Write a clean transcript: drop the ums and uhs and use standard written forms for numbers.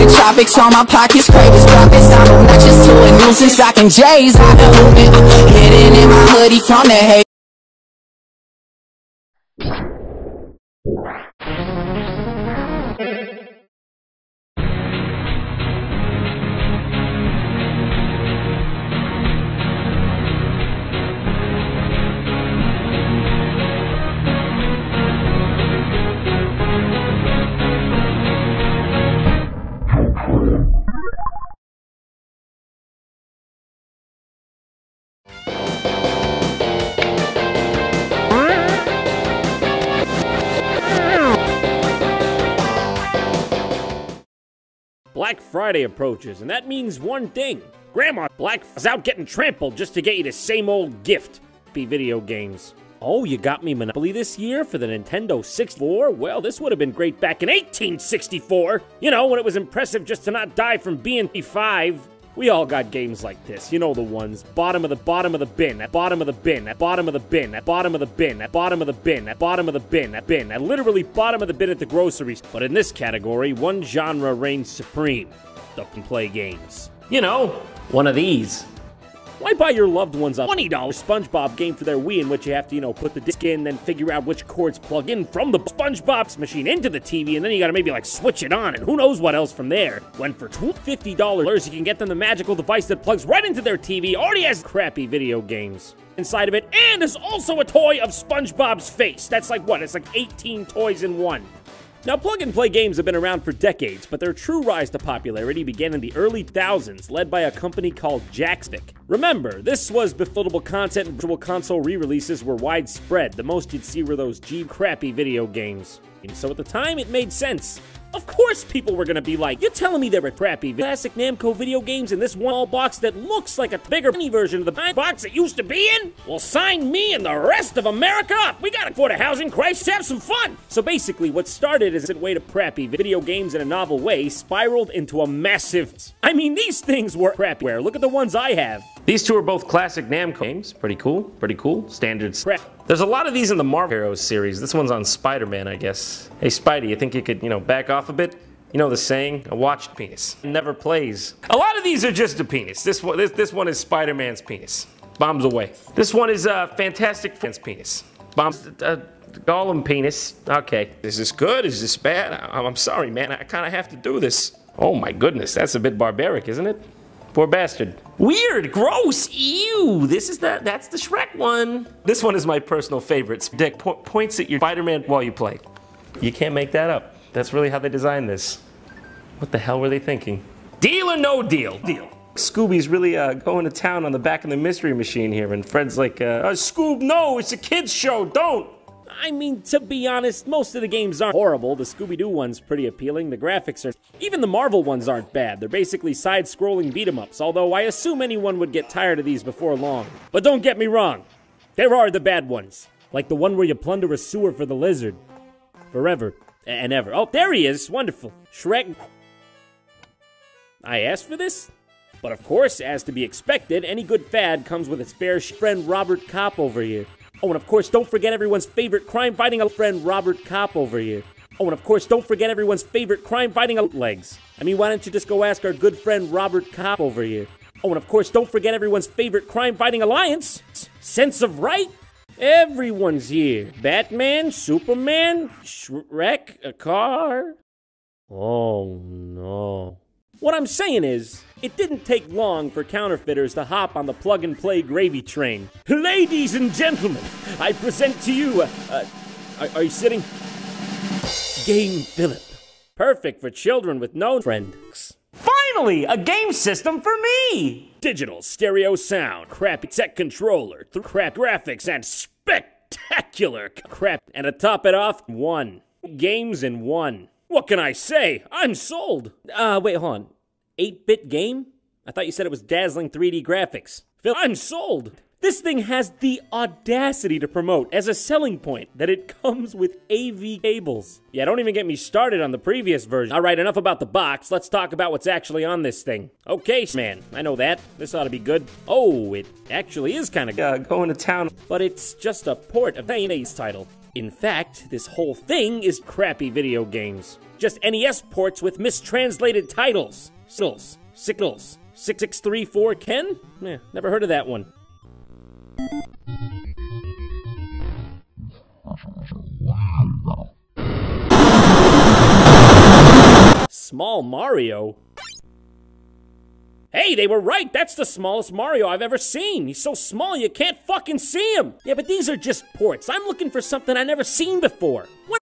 the tropics, all my pockets craters, profits. I'm obnoxious to a nuisance, rocking J's out of movement. Hidden in my hoodie from the hate. Black Friday approaches, and that means one thing. Grandma Black is out getting trampled just to get you the same old gift. Be video games. Oh, you got me Monopoly this year for the Nintendo 64? Well, this would have been great back in 1864. You know, when it was impressive just to not die from being 5. We all got games like this, you know the ones. Bottom of the bin, at bottom of the bin, at bottom of the bin, at bottom of the bin, at bottom of the bin, at bottom of the bin, at bin, at literally bottom of the bin at the groceries. But in this category, one genre reigns supreme. Up and play games. You know, one of these. Why buy your loved ones a $20 SpongeBob game for their Wii in which you have to, put the disc in, then figure out which cords plug in from the SpongeBob machine into the TV, and then you gotta maybe switch it on, and who knows what else from there. When for $50 you can get them the magical device that plugs right into their TV, already has crappy video games inside of it, and is also a toy of SpongeBob's face. That's it's like 18 toys in one. Now, plug-and-play games have been around for decades, but their true rise to popularity began in the early thousands, led by a company called Jackstick. Remember, this was befuddleable content and virtual console re-releases were widespread. The most you'd see were those crappy video games. And so at the time, it made sense. Of course people were gonna be like, you're telling me there were crappy classic Namco video games in this one box that looks like a bigger mini version of the box it used to be in? Well, sign me and the rest of America up! We gotta afford a housing crisis to have some fun! So basically, what started as a way to crappy video games in a novel way spiraled into a massive... I mean, these things were crappy. Look at the ones I have. These two are both classic Namco games. Pretty cool. Standard crap. There's a lot of these in the Marvel Heroes series. This one's on Spider-Man, I guess. Hey, Spidey, you think you could, back off a bit? You know the saying, a watched penis never plays. A lot of these are just a penis. This one is Spider-Man's penis. Bombs away. This one is Fantastic Four's penis. Bombs, Gollum penis. Okay. Is this good? Is this bad? I'm sorry, man. I kind of have to do this. Oh my goodness, that's a bit barbaric, isn't it? Poor bastard. Weird, gross, ew. That's the Shrek one. This one is my personal favorite. Dick points at your Spider-Man while you play. You can't make that up. That's really how they designed this. What the hell were they thinking? Deal or no deal? Deal. Scooby's really going to town on the back of the Mystery Machine here, and Fred's like, Scoob, no, it's a kid's show, don't. I mean, to be honest, most of the games aren't horrible. The Scooby-Doo one's pretty appealing. The graphics are... Even the Marvel ones aren't bad. They're basically side-scrolling beat-em-ups, although I assume anyone would get tired of these before long. But don't get me wrong. There are the bad ones. Like the one where you plunder a sewer for the lizard. Forever and ever. Oh, there he is. Wonderful. Shrek. I asked for this? But of course, as to be expected, any good fad comes with its fair friend Robert Kopp over here. Oh, and of course, don't forget everyone's favorite crime-fighting friend, Robert Kopp, over here. Oh, and of course, don't forget everyone's favorite crime-fighting legs. I mean, why don't you just go ask our good friend, Robert Kopp, over here? Oh, and of course, don't forget everyone's favorite crime-fighting alliance, Sense of Right. Everyone's here. Batman, Superman, Shrek, a car. Oh, no. What I'm saying is, it didn't take long for counterfeiters to hop on the plug-and-play gravy train. Ladies and gentlemen, I present to you, are you sitting? Game Philip. Perfect for children with no friends. Finally, a game system for me! Digital stereo sound, crappy tech controller, crap graphics, and spectacular crap. And to top it off, one. Games in one. What can I say? I'm sold. Wait, hold on. 8-bit game? I thought you said it was dazzling 3D graphics. Phil, I'm sold. This thing has the audacity to promote as a selling point that it comes with AV cables. Yeah, don't even get me started on the previous version. All right, enough about the box. Let's talk about what's actually on this thing. Okay, man, I know that. This ought to be good. Oh, it actually is kind of going to town. But it's just a port of Taine's title. In fact, this whole thing is crappy video games. Just NES ports with mistranslated titles. Sickles. 6634 Ken? Never heard of that one. Small Mario? Hey, they were right! That's the smallest Mario I've ever seen! He's so small you can't fucking see him! Yeah, but these are just ports. I'm looking for something I've never seen before. What?